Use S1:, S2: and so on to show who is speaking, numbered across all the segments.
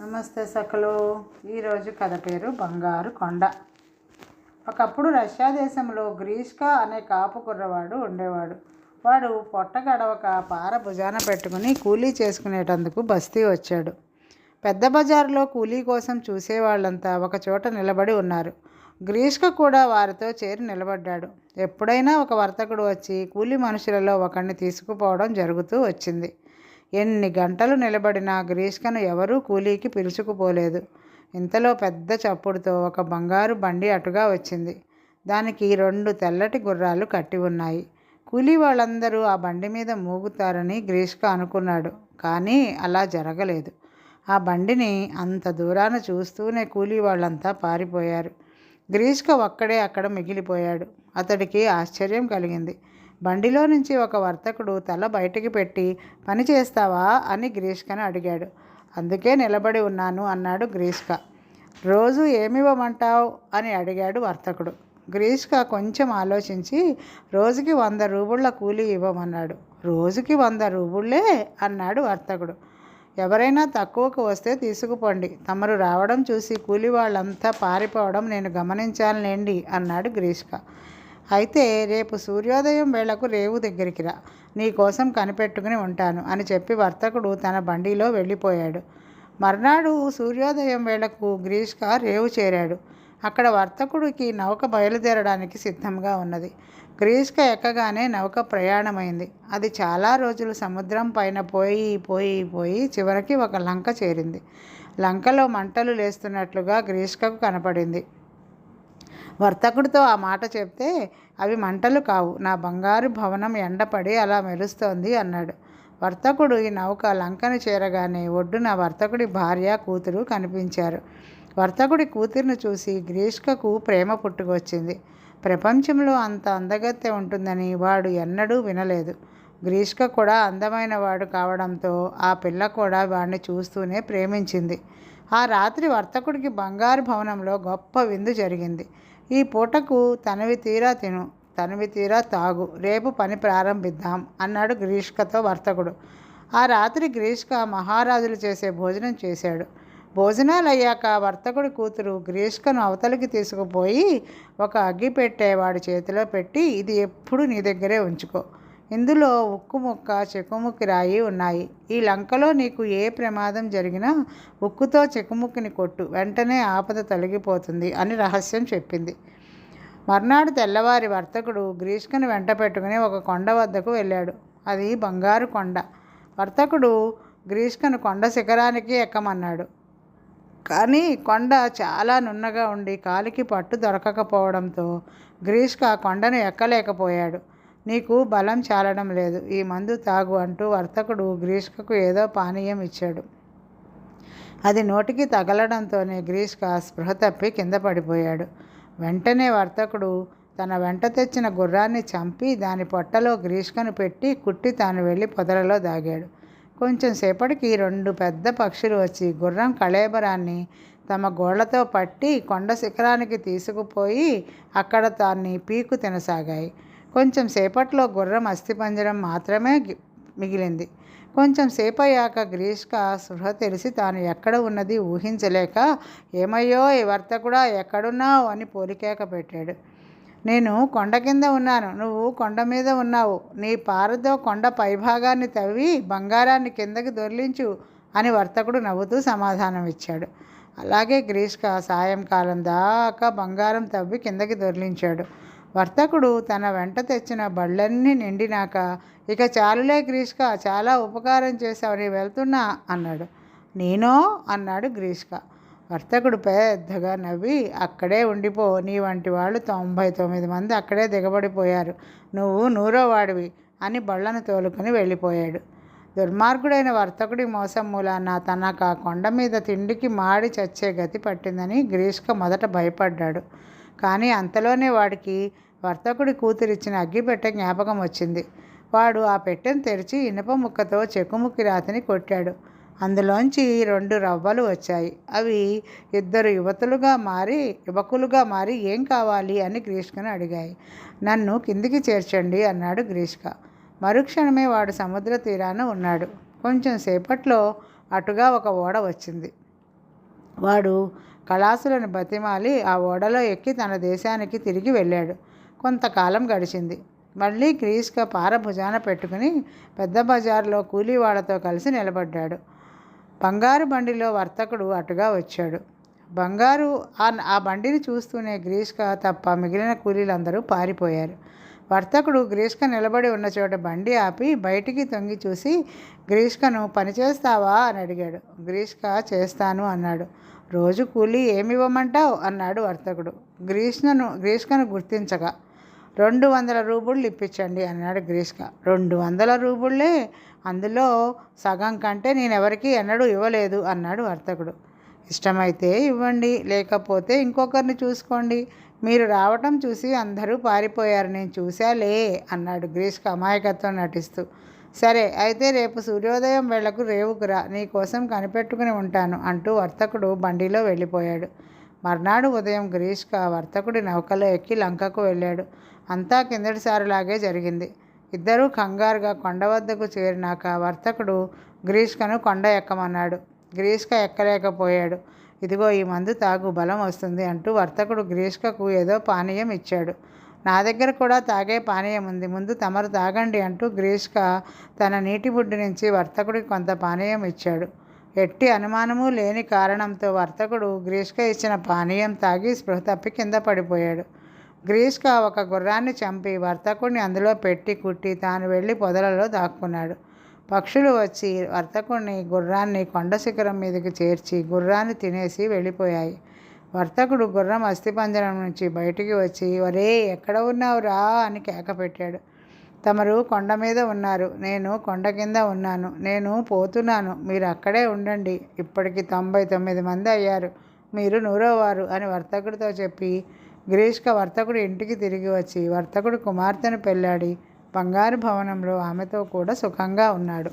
S1: నమస్తే సకలు. ఈరోజు కథ పేరు బంగారు కొండ. ఒకప్పుడు రష్యా దేశంలో గ్రీష్కా అనే కాపు కుర్రవాడు ఉండేవాడు. వాడు పొట్ట గడవక పార భుజాన పెట్టుకుని కూలీ చేసుకునేటందుకు బస్తీ వచ్చాడు. పెద్ద బజారులో కూలీ కోసం చూసేవాళ్ళంతా ఒకచోట నిలబడి ఉన్నారు. గ్రీష్క కూడా వారితో చేరి నిలబడ్డాడు. ఎప్పుడైనా ఒక వర్తకుడు వచ్చి కూలీ మనుషులలో ఒకరిని తీసుకుపోవడం జరుగుతూ వచ్చింది. ఎన్ని గంటలు నిలబడినా గ్రీష్కను ఎవరూ కూలీకి పిలుచుకుపోలేదు. ఇంతలో పెద్ద చప్పుడుతో ఒక బంగారు బండి అటుగా వచ్చింది. దానికి 2 తెల్లటి గుర్రాలు కట్టి ఉన్నాయి. కూలీ వాళ్ళందరూ ఆ బండి మీద మూగుతారని గ్రీష్క అనుకున్నాడు. కానీ అలా జరగలేదు. ఆ బండిని అంత దూరాన చూస్తూనే కూలీ వాళ్ళంతా పారిపోయారు. గ్రీష్క ఒక్కడే అక్కడ మిగిలిపోయాడు. అతడికి ఆశ్చర్యం కలిగింది. బండిలో నుంచి ఒక వర్తకుడు తల బయటికి పెట్టి పని చేస్తావా అని గ్రీష్కను అడిగాడు. అందుకే నిలబడి ఉన్నాను అన్నాడు గ్రీష్క. రోజు ఏమివ్వమంటావు అని అడిగాడు వర్తకుడు. గ్రీష్క కొంచెం ఆలోచించి రోజుకి 100 రూబుళ్ళ కూలీ ఇవ్వమన్నాడు. రోజుకి 100 రూబుళ్ళే అన్నాడు వర్తకుడు. ఎవరైనా తక్కువకు వస్తే తీసుకుపోండి. తమరు రావడం చూసి కూలీ వాళ్ళంతా పారిపోవడం నేను గమనించానులేండి అన్నాడు గ్రీష్క. అయితే రేపు సూర్యోదయం వేళకు రేవు దగ్గరికి రా, నీకోసం కనిపెట్టుకుని ఉంటాను అని చెప్పి వర్తకుడు తన బండిలో వెళ్ళిపోయాడు. మర్నాడు సూర్యోదయం వేళకు గ్రీష్క రేవు చేరాడు. అక్కడ వర్తకుడికి నౌక బయలుదేరడానికి సిద్ధంగా ఉన్నది. గ్రీష్క ఎక్కగానే నౌక ప్రయాణమైంది. అది చాలా రోజులు సముద్రం పైన పోయి చివరికి ఒక లంక చేరింది. లంకలో మంటలు లేస్తున్నట్లుగా గ్రీష్కకు కనపడింది. వర్తకుడితో ఆ మాట చెప్తే, అవి మంటలు కావు, నా బంగారు భవనం ఎండపడి అలా మెరుస్తోంది అన్నాడు. వర్తకుడు ఈ నౌక లంకను చేరగానే ఒడ్డున వర్తకుడి భార్య కూతురు కనిపించారు. వర్తకుడి కూతురును చూసి గ్రీష్కకు ప్రేమ పుట్టుకొచ్చింది. ప్రపంచంలో అంత అందగత్తె ఉంటుందని వాడు ఎన్నడూ వినలేదు. గ్రీష్క కూడా అందమైన వాడు కావడంతో ఆ పిల్ల కూడా వాడిని చూస్తూనే ప్రేమించింది. ఆ రాత్రి వర్తకుడికి బంగారు భవనంలో గొప్ప విందు జరిగింది. ఈ పూటకు తనివి తీరా తిను, తనివి తీరా తాగు, రేపు పని ప్రారంభిద్దాం అన్నాడు గ్రీష్కతో వర్తకుడు. ఆ రాత్రి గ్రీష్క మహారాజులు చేసే భోజనం చేశాడు. భోజనాలు అయ్యాక వర్తకుడి కూతురు గ్రీష్కను అవతలికి తీసుకుపోయి ఒక అగ్గి పెట్టే వాడి చేతిలో పెట్టి, ఇది ఎప్పుడు నీ దగ్గరే ఉంచుకో. ఇందులో ఉక్కు ముక్క, చెక్కుముక్కి రాయి ఉన్నాయి. ఈ లంకలో నీకు ఏ ప్రమాదం జరిగినా ఉక్కుతో చెక్కుముక్కిని కొట్టు, వెంటనే ఆపద తొలగిపోతుంది అని రహస్యం చెప్పింది. మర్నాడు తెల్లవారి వర్తకుడు గ్రీష్కను వెంట పెట్టుకుని ఒక కొండ వద్దకు వెళ్ళాడు. అది బంగారు కొండ. వర్తకుడు గ్రీష్కను కొండ శిఖరానికి ఎక్కమన్నాడు. కానీ కొండ చాలా నున్నగా ఉండి కాలికి పట్టు దొరకకపోవడంతో గ్రీష్క కొండను ఎక్కలేకపోయాడు. నీకు బలం చాలడం లేదు, ఈ మందు తాగు అంటూ వర్తకుడు గ్రీష్కకు ఏదో పానీయం ఇచ్చాడు. అది నోటికి తగలడంతోనే గ్రీష్క స్పృహ తప్పి కింద పడిపోయాడు. వెంటనే వర్తకుడు తన వెంట తెచ్చిన గుర్రాన్ని చంపి దాని పొట్టలో గ్రీష్కను పెట్టి కుట్టి తాను వెళ్ళి పొదలలో దాగాడు. కొంచెం సేపటికి 2 పెద్ద పక్షులు వచ్చి గుర్రం కళేబరాన్ని తమ గోళ్లతో పట్టి కొండ శిఖరానికి తీసుకుపోయి అక్కడ దాన్ని పీకు తినసాగాయి. కొంచెం సేపట్లో గుర్రం అస్థిపంజరం మాత్రమే మిగిలింది. కొంచెం సేపు అయ్యాక గ్రీష్క స్పృహ తెలిసి తాను ఎక్కడ ఉన్నది ఊహించలేక, ఏమయ్యో ఈ వర్తకుడా ఎక్కడున్నావు అని పోలికేక పెట్టాడు. నేను కొండ కింద ఉన్నాను, నువ్వు కొండ మీద ఉన్నావు. నీ పారతో కొండ పైభాగాన్ని తవ్వి బంగారాన్ని కిందకి దొర్లించు అని వర్తకుడు నవ్వుతూ సమాధానం ఇచ్చాడు. అలాగే గ్రీష్క సాయంకాలం దాకా బంగారం తవ్వి కిందకి దొర్లించాడు. వర్తకుడు తన వెంట తెచ్చిన బళ్ళన్నీ నిండినాక, ఇక చాలులే గ్రీష్క, చాలా ఉపకారం చేశావు, నీ వెళ్తున్నా అన్నాడు. నేనో అన్నాడు గ్రీష్క. వర్తకుడు పెద్దగా నవ్వి, అక్కడే ఉండిపో, నీ వంటి వాళ్ళు 99 మంది అక్కడే దిగబడిపోయారు, నువ్వు 100వ వాడివి అని బళ్ళను తోలుకొని వెళ్ళిపోయాడు. దుర్మార్గుడైన వర్తకుడి మోసం మూలాన తనకు ఆ కొండ మీద తిండికి మాడి చచ్చే గతి పట్టిందని గ్రీష్క మొదట భయపడ్డాడు. కానీ అంతలోనే వాడికి వర్తకుడి కూతురిచ్చిన అగ్గిపెట్టె జ్ఞాపకం వచ్చింది. వాడు ఆ పెట్టెను తెరిచి ఇనుప ముక్కతో చెక్కుముక్కి రాతిని కొట్టాడు. అందులోంచి 2 రవ్వలు వచ్చాయి. అవి 2 యువకులుగా మారి ఏం కావాలి అని గ్రీష్కను అడిగాయి. నన్ను కిందికి చేర్చండి అన్నాడు గ్రీష్క. మరుక్షణమే వాడు సముద్ర తీరాన ఉన్నాడు. కొంచెం సేపట్లో అటుగా ఒక ఓడ వచ్చింది. వాడు కళాసులను బతిమాలి ఆ ఓడలో ఎక్కి తన దేశానికి తిరిగి వెళ్ళాడు. కొంతకాలం గడిచింది. మళ్ళీ గ్రీష్క పార భుజాన పెట్టుకుని పెద్ద బజారులో కూలీవాళ్లతో కలిసి నిలబడ్డాడు. బంగారు బండిలో వర్తకుడు అటుగా వచ్చాడు. బంగారు ఆ బండిని చూస్తూనే గ్రీష్క తప్ప మిగిలిన కూలీలందరూ పారిపోయారు. వర్తకుడు గ్రీష్క నిలబడి ఉన్న చోట బండి ఆపి బయటికి తొంగి చూసి గ్రీష్కను పనిచేస్తావా అని అడిగాడు. గ్రీష్క చేస్తాను అన్నాడు. రోజు కూలీ ఏమివ్వమంటావు అన్నాడు వర్తకుడు. గ్రీష్కను గుర్తించగా 200 రూబుళ్ళు ఇప్పించండి అన్నాడు గ్రీష్క. 200 రూబుళ్ళే? అందులో సగం కంటే నేనెవరికి ఎన్నడూ ఇవ్వలేదు అన్నాడు వర్తకుడు. ఇష్టమైతే ఇవ్వండి, లేకపోతే ఇంకొకరిని చూసుకోండి. మీరు రావటం చూసి అందరూ పారిపోయారు, నేను చూశాలే అన్నాడు గ్రీష్క అమాయకత్వం నటిస్తూ. సరే అయితే రేపు సూర్యోదయం వేళకు రేవుకురా, నీకోసం కనిపెట్టుకుని ఉంటాను అంటూ వర్తకుడు బండిలో వెళ్ళిపోయాడు. మర్నాడు ఉదయం గ్రీష్క వర్తకుడి నౌకలో ఎక్కి లంకకు వెళ్ళాడు. అంతా కిందటిసారిలాగే జరిగింది. ఇద్దరూ కంగారుగా కొండ వద్దకు చేరినాక వర్తకుడు గ్రీష్కను కొండ ఎక్కమన్నాడు. గ్రీష్క ఎక్కలేకపోయాడు. ఇదిగో ఈ మందు తాగు, బలం వస్తుంది అంటూ వర్తకుడు గ్రీష్కకు ఏదో పానీయం ఇచ్చాడు. నా దగ్గర కూడా తాగే పానీయం ఉంది, ముందు తమరు తాగండి అంటూ గ్రీష్క తన నీటి బుడ్డి నుంచి వర్తకుడికి కొంత పానీయం ఇచ్చాడు. ఎట్టి అనుమానము లేని కారణంతో వర్తకుడు గ్రీష్క ఇచ్చిన పానీయం తాగి స్పృహ తప్పి కింద పడిపోయాడు. గ్రీష్క ఒక గుర్రాన్ని చంపి వర్తకుడిని అందులో పెట్టి కుట్టి తాను వెళ్ళి పొదలలో దాక్కున్నాడు. పక్షులు వచ్చి వర్తకుడిని గుర్రాన్ని కొండ శిఖరం మీదకి చేర్చి గుర్రాన్ని తినేసి వెళ్ళిపోయాయి. వర్తకుడు గుర్రం అస్థిపంజరం నుంచి బయటికి వచ్చి, ఒరే ఎక్కడ ఉన్నావురా అని కేక పెట్టాడు. తమరు కొండ మీద ఉన్నారు, నేను కొండ కింద ఉన్నాను, నేను పోతున్నాను, మీరు అక్కడే ఉండండి, ఇప్పటికి 99 మంది అయ్యారు, మీరు 100వ అని వర్తకుడితో చెప్పి గ్రీష్క వర్తకుడు ఇంటికి తిరిగి వచ్చి వర్తకుడు కుమార్తెను పెళ్ళాడి బంగారు భవనంలో ఆమెతో కూడా సుఖంగా ఉన్నాడు.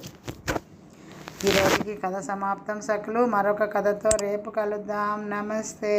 S1: ఈరోజుకి కథ సమాప్తం సఖులు. మరొక కథతో రేపు కలుద్దాం. నమస్తే.